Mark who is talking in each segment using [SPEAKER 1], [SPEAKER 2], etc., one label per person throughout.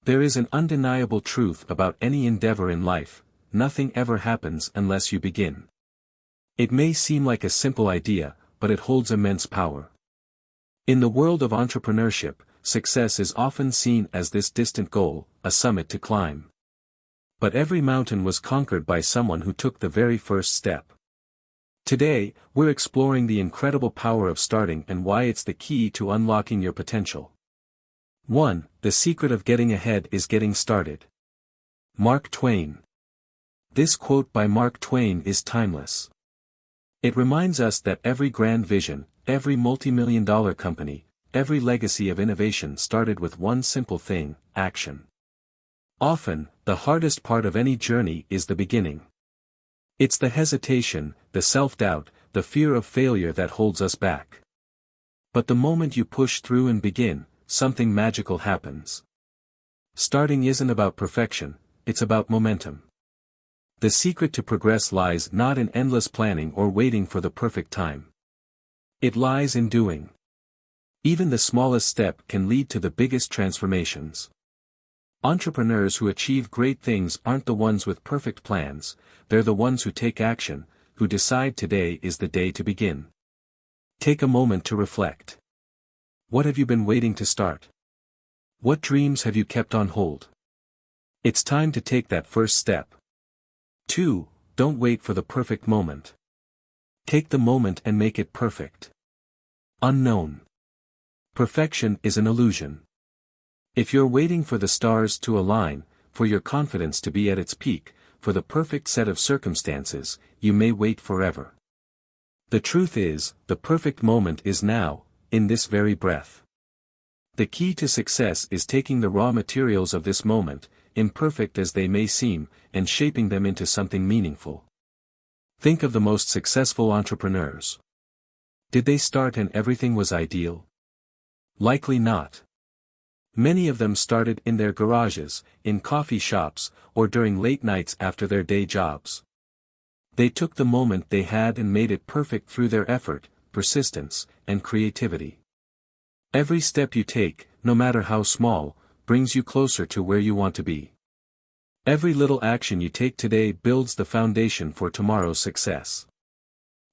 [SPEAKER 1] There is an undeniable truth about any endeavor in life: nothing ever happens unless you begin. It may seem like a simple idea, but it holds immense power. In the world of entrepreneurship, success is often seen as this distant goal, a summit to climb. But every mountain was conquered by someone who took the very first step. Today, we're exploring the incredible power of starting and why it's the key to unlocking your potential. 1. The secret of getting ahead is getting started. Mark Twain. This quote by Mark Twain is timeless. It reminds us that every grand vision, every multi-million-dollar company, every legacy of innovation started with one simple thing: action. Often, the hardest part of any journey is the beginning. It's the hesitation, the self-doubt, the fear of failure that holds us back. But the moment you push through and begin, something magical happens. Starting isn't about perfection, it's about momentum. The secret to progress lies not in endless planning or waiting for the perfect time. It lies in doing. Even the smallest step can lead to the biggest transformations. Entrepreneurs who achieve great things aren't the ones with perfect plans, they're the ones who take action, who decide today is the day to begin. Take a moment to reflect. What have you been waiting to start? What dreams have you kept on hold? It's time to take that first step. 2. Don't wait for the perfect moment. Take the moment and make it perfect. Unknown. Perfection is an illusion. If you're waiting for the stars to align, for your confidence to be at its peak, for the perfect set of circumstances, you may wait forever. The truth is, the perfect moment is now, in this very breath. The key to success is taking the raw materials of this moment, imperfect as they may seem, and shaping them into something meaningful. Think of the most successful entrepreneurs. Did they start and everything was ideal? Likely not. Many of them started in their garages, in coffee shops, or during late nights after their day jobs. They took the moment they had and made it perfect through their effort, persistence, and creativity. Every step you take, no matter how small, brings you closer to where you want to be. Every little action you take today builds the foundation for tomorrow's success.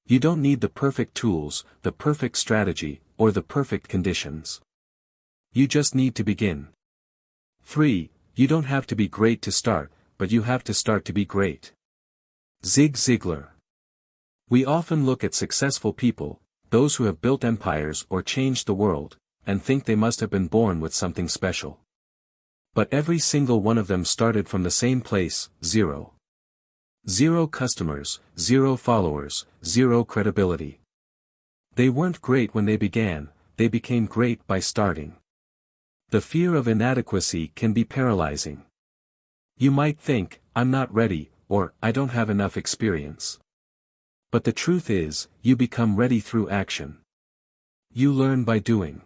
[SPEAKER 1] You don't need the perfect tools, the perfect strategy, or the perfect conditions. You just need to begin. 3. You don't have to be great to start, but you have to start to be great. Zig Ziglar. We often look at successful people, those who have built empires or changed the world, and think they must have been born with something special. But every single one of them started from the same place: zero. 0 customers, 0 followers, 0 credibility. They weren't great when they began, they became great by starting. The fear of inadequacy can be paralyzing. You might think, "I'm not ready," or "I don't have enough experience." But the truth is, you become ready through action. You learn by doing.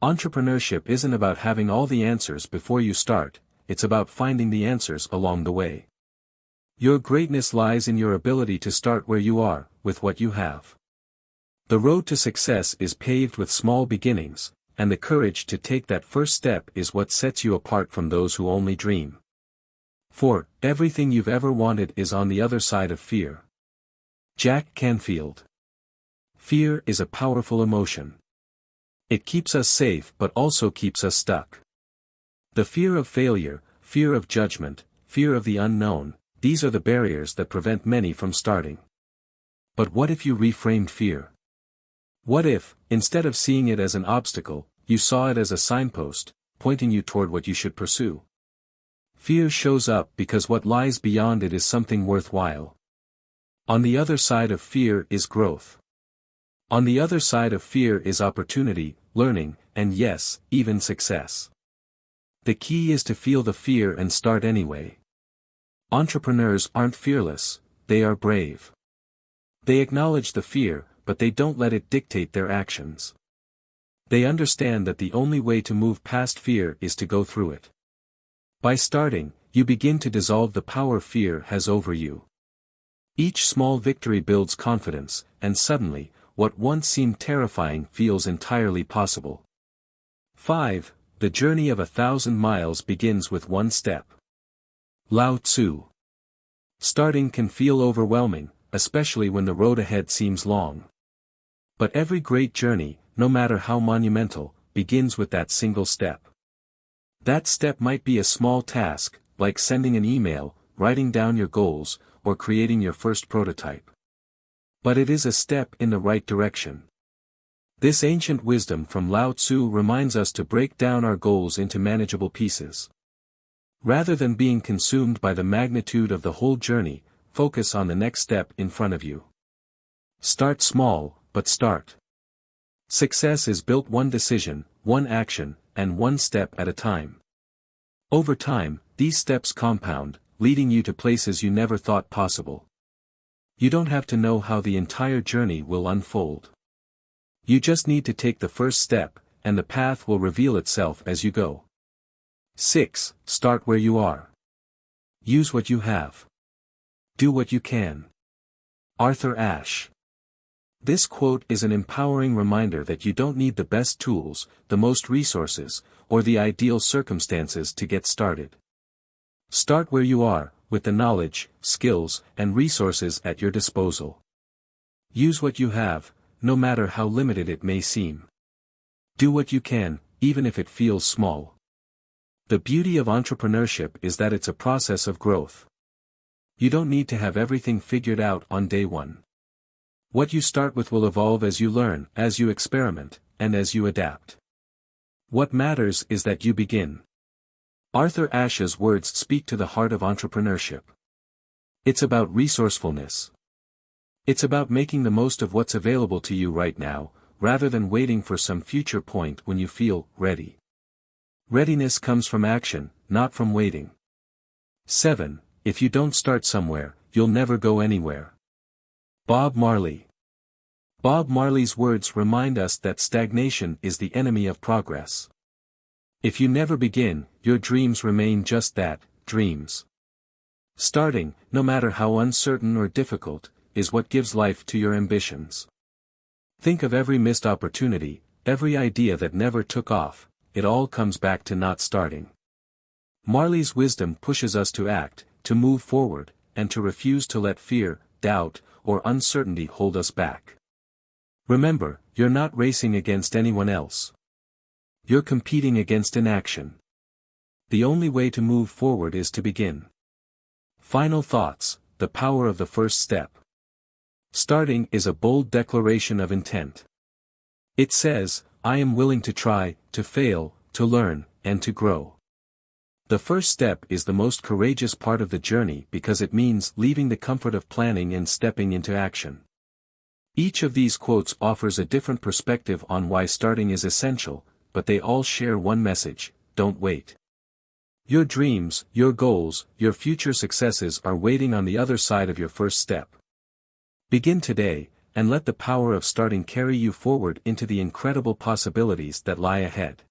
[SPEAKER 1] Entrepreneurship isn't about having all the answers before you start, it's about finding the answers along the way. Your greatness lies in your ability to start where you are, with what you have. The road to success is paved with small beginnings, and the courage to take that first step is what sets you apart from those who only dream. 4. Everything you've ever wanted is on the other side of fear. Jack Canfield. Fear is a powerful emotion. It keeps us safe but also keeps us stuck. The fear of failure, fear of judgment, fear of the unknown, these are the barriers that prevent many from starting. But what if you reframed fear? What if, instead of seeing it as an obstacle, you saw it as a signpost, pointing you toward what you should pursue? Fear shows up because what lies beyond it is something worthwhile. On the other side of fear is growth. On the other side of fear is opportunity, learning, and yes, even success. The key is to feel the fear and start anyway. Entrepreneurs aren't fearless, they are brave. They acknowledge the fear, but they don't let it dictate their actions. They understand that the only way to move past fear is to go through it. By starting, you begin to dissolve the power fear has over you. Each small victory builds confidence, and suddenly, what once seemed terrifying feels entirely possible. 5. the journey of 1,000 miles begins with one step. Lao Tzu. Starting can feel overwhelming, especially when the road ahead seems long. But every great journey, no matter how monumental, begins with that single step. That step might be a small task, like sending an email, writing down your goals, or creating your first prototype. But it is a step in the right direction. This ancient wisdom from Lao Tzu reminds us to break down our goals into manageable pieces. Rather than being consumed by the magnitude of the whole journey, focus on the next step in front of you. Start small, but start. Success is built one decision, one action, and one step at a time. Over time, these steps compound, leading you to places you never thought possible. You don't have to know how the entire journey will unfold. You just need to take the first step, and the path will reveal itself as you go. 6. Start where you are. Use what you have. Do what you can. Arthur Ashe. This quote is an empowering reminder that you don't need the best tools, the most resources, or the ideal circumstances to get started. Start where you are, with the knowledge, skills, and resources at your disposal. Use what you have, no matter how limited it may seem. Do what you can, even if it feels small. The beauty of entrepreneurship is that it's a process of growth. You don't need to have everything figured out on day one. What you start with will evolve as you learn, as you experiment, and as you adapt. What matters is that you begin. Arthur Ashe's words speak to the heart of entrepreneurship. It's about resourcefulness. It's about making the most of what's available to you right now, rather than waiting for some future point when you feel ready. Readiness comes from action, not from waiting. 7. If you don't start somewhere, you'll never go anywhere. Bob Marley. Bob Marley's words remind us that stagnation is the enemy of progress. If you never begin, your dreams remain just that, dreams. Starting, no matter how uncertain or difficult, is what gives life to your ambitions. Think of every missed opportunity, every idea that never took off, it all comes back to not starting. Marley's wisdom pushes us to act, to move forward, and to refuse to let fear, doubt, or uncertainty hold us back. Remember, you're not racing against anyone else. You're competing against inaction. The only way to move forward is to begin. Final thoughts, the power of the first step. Starting is a bold declaration of intent. It says, I am willing to try, to fail, to learn, and to grow. The first step is the most courageous part of the journey because it means leaving the comfort of planning and stepping into action. Each of these quotes offers a different perspective on why starting is essential, but they all share one message: don't wait. Your dreams, your goals, your future successes are waiting on the other side of your first step. Begin today, and let the power of starting carry you forward into the incredible possibilities that lie ahead.